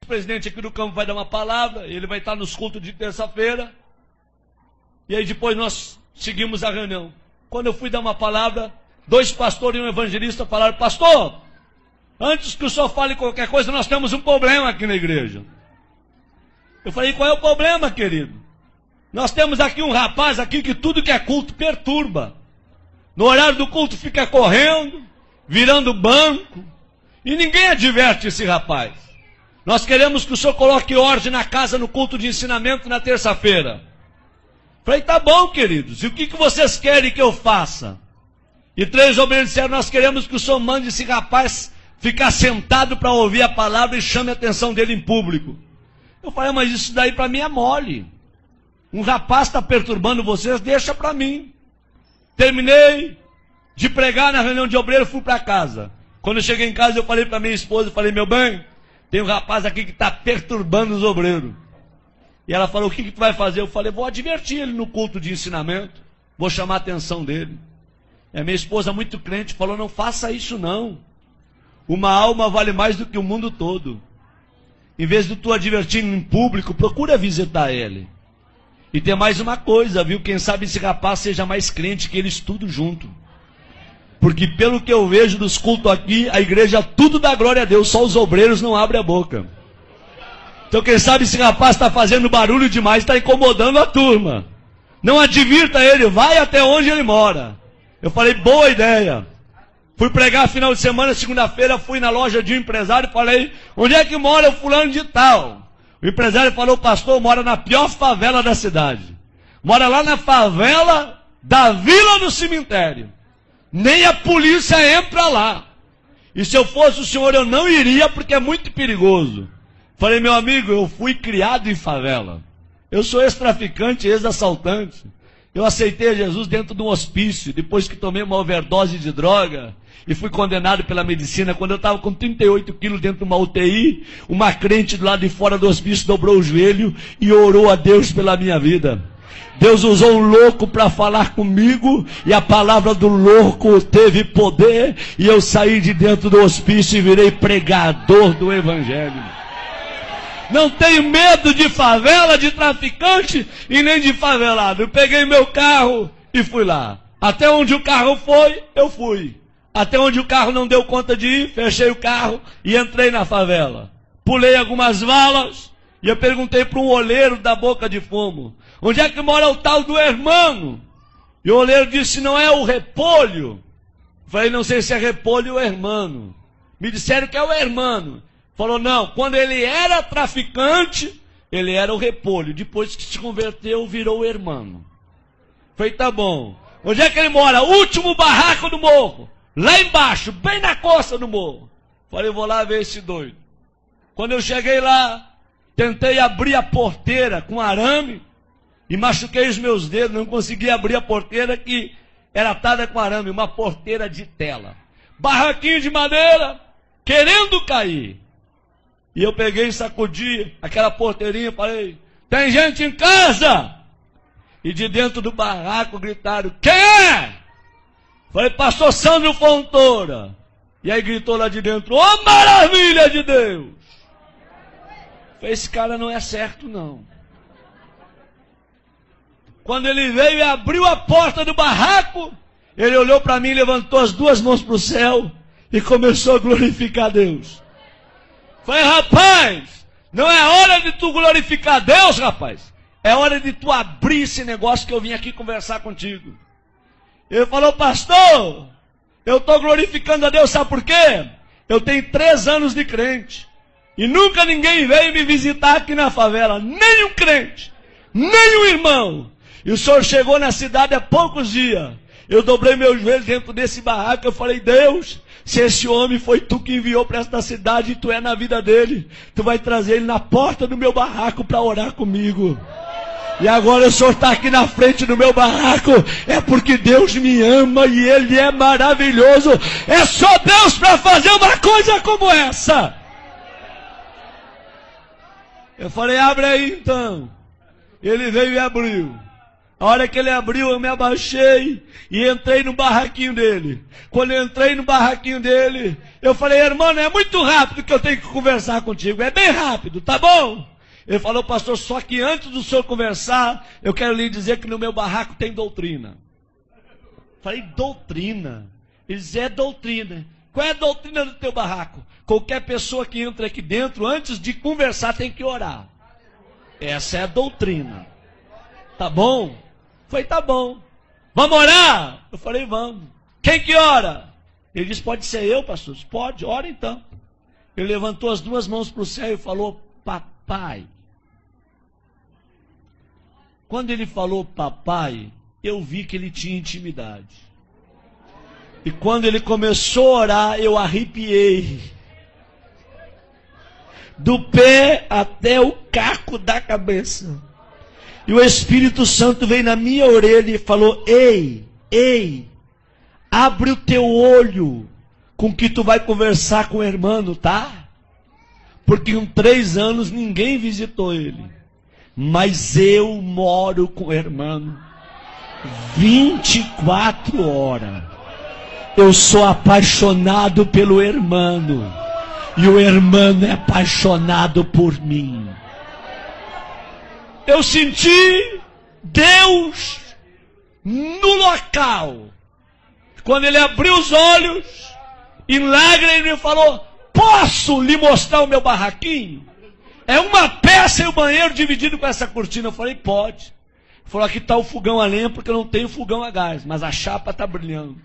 presidente aqui do campo vai dar uma palavra, ele vai estar nos cultos de terça-feira, e aí depois nós seguimos a reunião. Quando eu fui dar uma palavra, 2 pastores e um evangelista falaram: pastor, antes que o senhor fale qualquer coisa, nós temos um problema aqui na igreja. Eu falei: qual é o problema, querido? Nós temos aqui um rapaz aqui que tudo que é culto perturba. No horário do culto fica correndo, virando banco, e ninguém adverte esse rapaz. Nós queremos que o senhor coloque ordem na casa no culto de ensinamento na terça-feira. Falei: tá bom, queridos, e o que vocês querem que eu faça? E 3 obreiros disseram: nós queremos que o senhor mande esse rapaz ficar sentado para ouvir a palavra e chame a atenção dele em público. Eu falei: mas isso daí para mim é mole. Um rapaz está perturbando vocês, deixa para mim. Terminei de pregar na reunião de obreiro, fui para casa. Quando eu cheguei em casa, eu falei para minha esposa, eu falei: meu bem, tem um rapaz aqui que está perturbando os obreiros. E ela falou: o que tu vai fazer? Eu falei: vou advertir ele no culto de ensinamento, vou chamar a atenção dele. E a minha esposa, muito crente, falou: não faça isso não. Uma alma vale mais do que o mundo todo. Em vez de tu advertir em público, procura visitar ele. E tem mais uma coisa, viu? Quem sabe esse rapaz seja mais crente que eles tudo junto. Porque pelo que eu vejo dos cultos aqui, a igreja tudo dá glória a Deus, só os obreiros não abrem a boca. Então quem sabe esse rapaz está fazendo barulho demais, está incomodando a turma. Não advirta ele, vai até onde ele mora. Eu falei: boa ideia. Fui pregar final de semana, segunda-feira, fui na loja de um empresário e falei: onde é que mora o fulano de tal? O empresário falou: pastor, mora na pior favela da cidade. Mora lá na favela da Vila do Cemitério. Nem a polícia entra lá. E se eu fosse o senhor, eu não iria, porque é muito perigoso. Falei: meu amigo, eu fui criado em favela. Eu sou ex-traficante, ex-assaltante. Eu aceitei Jesus dentro de um hospício, depois que tomei uma overdose de droga, e fui condenado pela medicina. Quando eu estava com 38 quilos dentro de uma UTI, uma crente do lado de fora do hospício dobrou o joelho e orou a Deus pela minha vida. Deus usou um louco para falar comigo, e a palavra do louco teve poder, e eu saí de dentro do hospício e virei pregador do evangelho. Não tenho medo de favela, de traficante e nem de favelado. Eu peguei meu carro e fui lá. Até onde o carro foi, eu fui. Até onde o carro não deu conta de ir, fechei o carro e entrei na favela. Pulei algumas valas e eu perguntei para um oleiro da Boca de Fumo: onde é que mora o tal do hermano? E o oleiro disse: não é o Repolho? Falei: não sei se é Repolho ou hermano. Me disseram que é o hermano. Falou: não, quando ele era traficante, ele era o Repolho. Depois que se converteu, virou o hermano. Falei: tá bom. Onde é que ele mora? Último barraco do morro. Lá embaixo, bem na costa do morro. Falei: vou lá ver esse doido. Quando eu cheguei lá, tentei abrir a porteira com arame e machuquei os meus dedos. Não consegui abrir a porteira, que era atada com arame, uma porteira de tela. Barraquinho de madeira, querendo cair. E eu peguei e sacudi aquela porteirinha e falei: tem gente em casa? E de dentro do barraco gritaram: quem é? Falei: pastor Sandro Fontoura. E aí gritou lá de dentro: ô maravilha de Deus! Falei: esse cara não é certo não. Quando ele veio e abriu a porta do barraco, ele olhou para mim, levantou as 2 mãos para o céu e começou a glorificar a Deus. Falei: rapaz, não é hora de tu glorificar Deus, rapaz. É hora de tu abrir esse negócio que eu vim aqui conversar contigo. Ele falou: pastor, eu estou glorificando a Deus, sabe por quê? Eu tenho 3 anos de crente. E nunca ninguém veio me visitar aqui na favela. Nem um crente, nem um irmão. E o senhor chegou na cidade há poucos dias. Eu dobrei meu joelho dentro desse barraco. Eu falei: Deus, se esse homem foi tu que enviou para esta cidade e tu é na vida dele, tu vai trazer ele na porta do meu barraco para orar comigo. E agora o senhor está aqui na frente do meu barraco, é porque Deus me ama e Ele é maravilhoso. É só Deus para fazer uma coisa como essa. Eu falei: abre aí então. Ele veio e abriu. A hora que ele abriu, eu me abaixei e entrei no barraquinho dele. Quando eu entrei no barraquinho dele, eu falei, irmão, é muito rápido que eu tenho que conversar contigo. É bem rápido, tá bom? Ele falou, pastor, só que antes do senhor conversar, eu quero lhe dizer que no meu barraco tem doutrina. Falei, doutrina? Ele disse, é doutrina. Qual é a doutrina do teu barraco? Qualquer pessoa que entra aqui dentro, antes de conversar, tem que orar. Essa é a doutrina. Tá bom? Falei, tá bom. Vamos orar? Eu falei, vamos. Quem que ora? Ele disse, pode ser eu, pastor? Pode, ora então. Ele levantou as duas mãos para o céu e falou, papai. Quando ele falou papai, eu vi que ele tinha intimidade. E quando ele começou a orar, eu arrepiei. Do pé até o caco da cabeça. E o Espírito Santo veio na minha orelha e falou, ei, abre o teu olho com que tu vai conversar com o irmão, tá? Porque em 3 anos ninguém visitou ele. Mas eu moro com o irmão 24 horas. Eu sou apaixonado pelo irmão. E o irmão é apaixonado por mim. Eu senti Deus no local. Quando ele abriu os olhos, em lágrimas, ele me falou, posso lhe mostrar o meu barraquinho? É uma peça e o banheiro dividido com essa cortina. Eu falei, pode. Ele falou, aqui está o fogão a lenha, porque eu não tenho fogão a gás, mas a chapa está brilhando.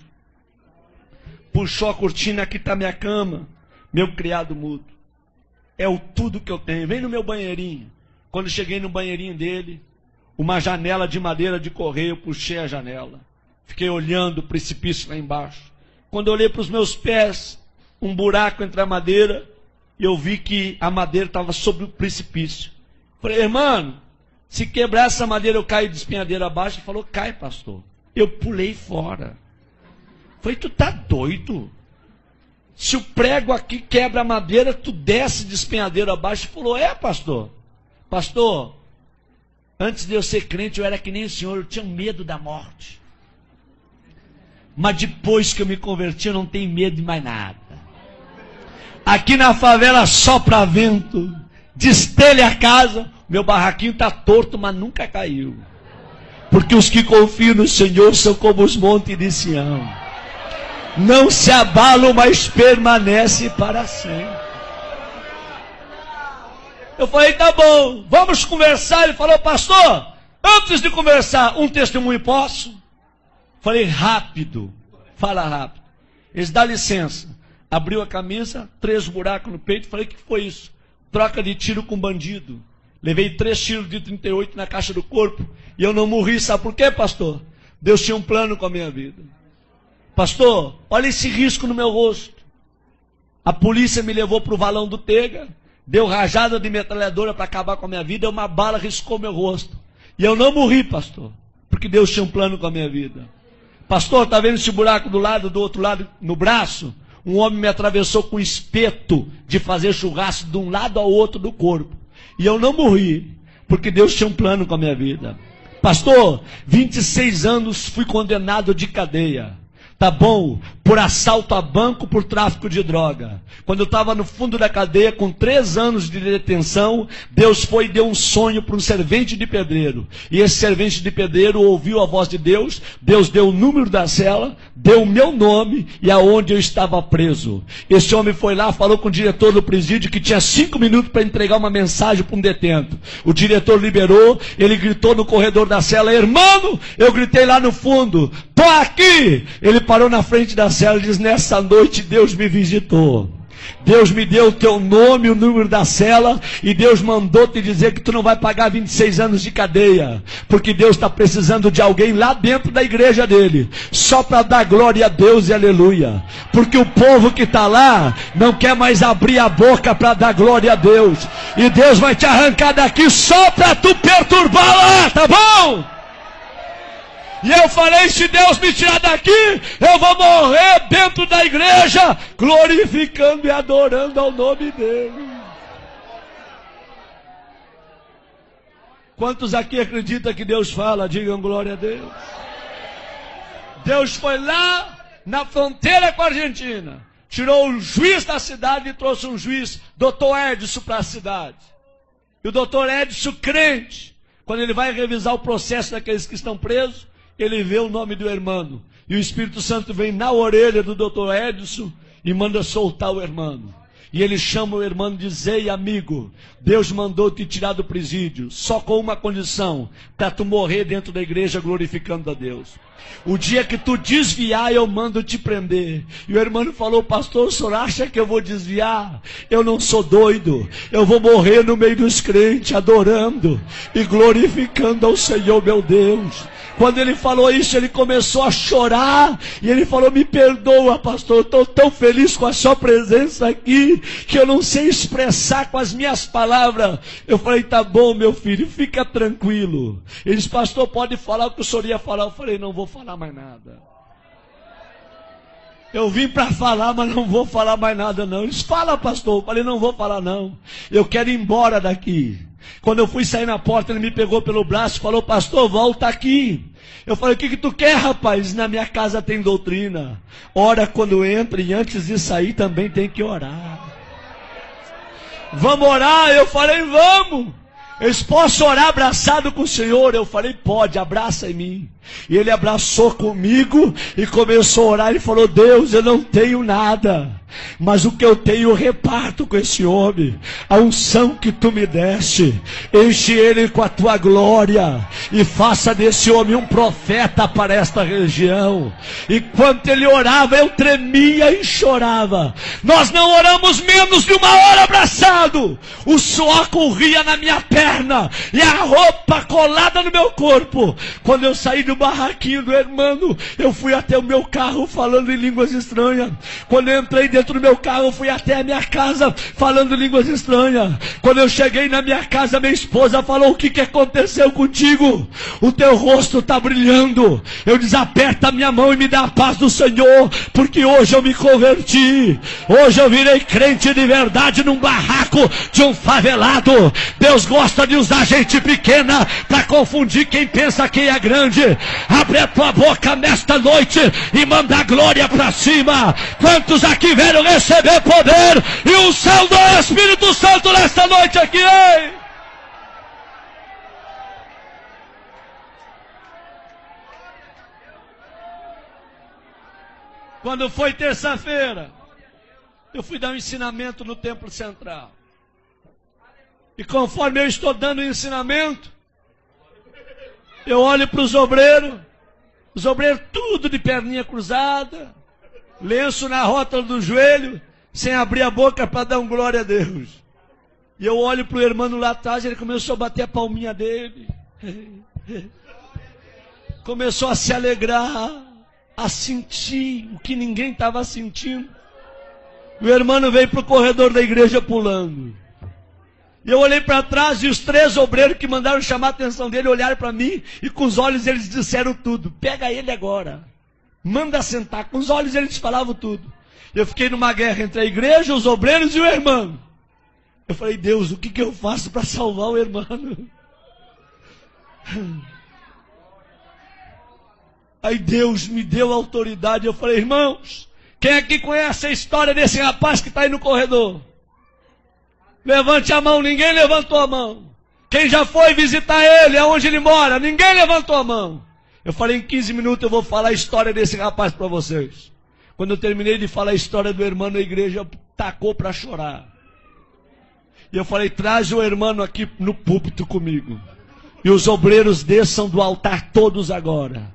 Puxou a cortina, aqui está minha cama, meu criado mudo. É o tudo que eu tenho. Vem no meu banheirinho. Quando cheguei no banheirinho dele, uma janela de madeira de correio, eu puxei a janela. Fiquei olhando o precipício lá embaixo. Quando eu olhei para os meus pés, um buraco entre a madeira, e eu vi que a madeira estava sobre o precipício. Falei, irmão, se quebrar essa madeira eu caio de espinhadeira abaixo. Ele falou, cai, pastor. Eu pulei fora. Falei, tu tá doido? Se o prego aqui quebra a madeira, tu desce de espinhadeira abaixo. Ele falou, é, pastor. Pastor, antes de eu ser crente, eu era que nem o senhor, eu tinha medo da morte. Mas depois que eu me converti, eu não tenho medo de mais nada. Aqui na favela sopra vento, destelha a casa, meu barraquinho está torto, mas nunca caiu. Porque os que confiam no Senhor são como os montes de Sião. Não se abalam, mas permanecem para sempre. Eu falei, tá bom, vamos conversar. Ele falou, pastor, antes de conversar, um testemunho posso? Falei, rápido, fala rápido. Eles dão licença. Abriu a camisa, 3 buracos no peito. Falei, o que foi isso? Troca de tiro com bandido. Levei 3 tiros de 38 na caixa do corpo. E eu não morri, sabe por quê, pastor? Deus tinha um plano com a minha vida. Pastor, olha esse risco no meu rosto. A polícia me levou para o valão do Tega. Deu rajada de metralhadora para acabar com a minha vida. Uma bala riscou meu rosto. E eu não morri, pastor. Porque Deus tinha um plano com a minha vida. Pastor, está vendo esse buraco do outro lado, no braço? Um homem me atravessou com espeto de fazer churrasco de um lado ao outro do corpo. E eu não morri, porque Deus tinha um plano com a minha vida. Pastor, 26 anos fui condenado de cadeia. Tá bom? Por assalto a banco, por tráfico de droga. Quando eu estava no fundo da cadeia, com 3 anos de detenção, Deus foi e deu um sonho para um servente de pedreiro. E esse servente de pedreiro ouviu a voz de Deus. Deus deu o número da cela, deu o meu nome e aonde eu estava preso. Esse homem foi lá, falou com o diretor do presídio que tinha 5 minutos para entregar uma mensagem para um detento. O diretor liberou, ele gritou no corredor da cela, irmão, eu gritei lá no fundo, tô aqui! Ele parou na frente da cela e diz, nessa noite Deus me visitou. Deus me deu o teu nome, o número da cela, e Deus mandou te dizer que tu não vai pagar 26 anos de cadeia, porque Deus está precisando de alguém lá dentro da igreja dele, só para dar glória a Deus e aleluia, porque o povo que está lá não quer mais abrir a boca para dar glória a Deus, e Deus vai te arrancar daqui só para tu perturbar lá, tá bom? E eu falei, se Deus me tirar daqui, eu vou morrer dentro da igreja, glorificando e adorando ao nome dele. Quantos aqui acreditam que Deus fala? Digam glória a Deus. Deus foi lá na fronteira com a Argentina, tirou o juiz da cidade e trouxe um juiz, Dr. Edson, para a cidade. E o Dr. Edson, crente, quando ele vai revisar o processo daqueles que estão presos, ele vê o nome do irmão. E o Espírito Santo vem na orelha do Dr. Edson e manda soltar o irmão. E ele chama o irmão e diz: ei, amigo, Deus mandou te tirar do presídio, só com uma condição, para tu morrer dentro da igreja glorificando a Deus. O dia que tu desviar, eu mando te prender. E o irmão falou: pastor, o senhor acha que eu vou desviar? Eu não sou doido, eu vou morrer no meio dos crentes, adorando e glorificando ao Senhor meu Deus. Quando ele falou isso, ele começou a chorar, e ele falou: me perdoa, pastor, eu estou tão feliz com a sua presença aqui, que eu não sei expressar com as minhas palavras. Eu falei: tá bom, meu filho, fica tranquilo. Ele disse: pastor, pode falar o que o senhor ia falar. Eu falei: não vou falar mais nada. Eu vim para falar, mas não vou falar mais nada não. Ele disse: fala, pastor. Eu falei: não vou falar não, eu quero ir embora daqui. Quando eu fui sair na porta, ele me pegou pelo braço e falou: pastor, volta aqui. Eu falei: o que tu quer, rapaz? Na minha casa tem doutrina. Ora quando entra, e antes de sair também tem que orar. Vamos orar? Eu falei: vamos. Eles: posso orar abraçado com o Senhor? Eu falei: pode, abraça em mim. E ele abraçou comigo e começou a orar. Ele falou: Deus, eu não tenho nada, mas o que eu tenho eu reparto com esse homem. A unção que tu me deste, enche ele com a tua glória e faça desse homem um profeta para esta região. Enquanto ele orava, eu tremia e chorava. Nós não oramos menos de uma hora abraçado. O suor corria na minha perna e a roupa colada no meu corpo. Quando eu saí do barraquinho do irmão, eu fui até o meu carro falando em línguas estranhas. Quando eu entrei dentro do meu carro, eu fui até a minha casa falando línguas estranhas. Quando eu cheguei na minha casa, minha esposa falou: o que aconteceu contigo? O teu rosto está brilhando. Eu disse: aperta a minha mão e me dá a paz do Senhor, porque hoje eu me converti. Hoje eu virei crente de verdade num barraco de um favelado. Deus gosta de usar gente pequena para confundir quem pensa que é grande. Abre a tua boca nesta noite e manda a glória para cima. Quantos aqui vieram receber poder e unção do Espírito Santo nesta noite aqui, hein? Quando foi terça-feira, eu fui dar um ensinamento no Templo Central. E conforme eu estou dando o ensinamento, eu olho para os obreiros tudo de perninha cruzada, lenço na rótula do joelho, sem abrir a boca para dar um glória a Deus. E eu olho para o irmão lá atrás, ele começou a bater a palminha dele. Começou a se alegrar, a sentir o que ninguém estava sentindo. O irmão veio para o corredor da igreja pulando. E eu olhei para trás e os 3 obreiros que mandaram chamar a atenção dele olharam para mim e com os olhos eles disseram tudo. Pega ele agora, manda sentar. Com os olhos eles falavam tudo. Eu fiquei numa guerra entre a igreja, os obreiros e o irmão. Eu falei: Deus, o que eu faço para salvar o irmão? Aí Deus me deu autoridade. Eu falei: irmãos, quem aqui conhece a história desse rapaz que está aí no corredor? Levante a mão. Ninguém levantou a mão. Quem já foi visitar ele, aonde ele mora? Ninguém levantou a mão. Eu falei: em 15 minutos eu vou falar a história desse rapaz para vocês. Quando eu terminei de falar a história do irmão, a igreja tacou para chorar. E eu falei: traz o irmão aqui no púlpito comigo. E os obreiros desçam do altar todos agora.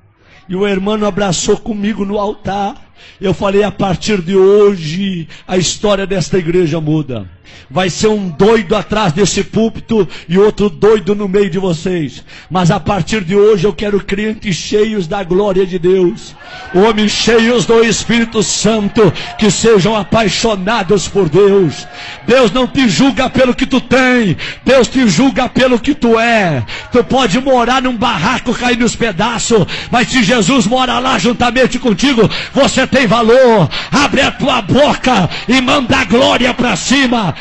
E o irmão abraçou comigo no altar. Eu falei: a partir de hoje, a história desta igreja muda. Vai ser um doido atrás desse púlpito e outro doido no meio de vocês. Mas a partir de hoje eu quero crentes cheios da glória de Deus. Homens cheios do Espírito Santo, que sejam apaixonados por Deus. Deus não te julga pelo que tu tem, Deus te julga pelo que tu é. Tu pode morar num barraco cair nos pedaços, mas se Jesus mora lá juntamente contigo, você tem valor. Abre a tua boca e manda a glória para cima.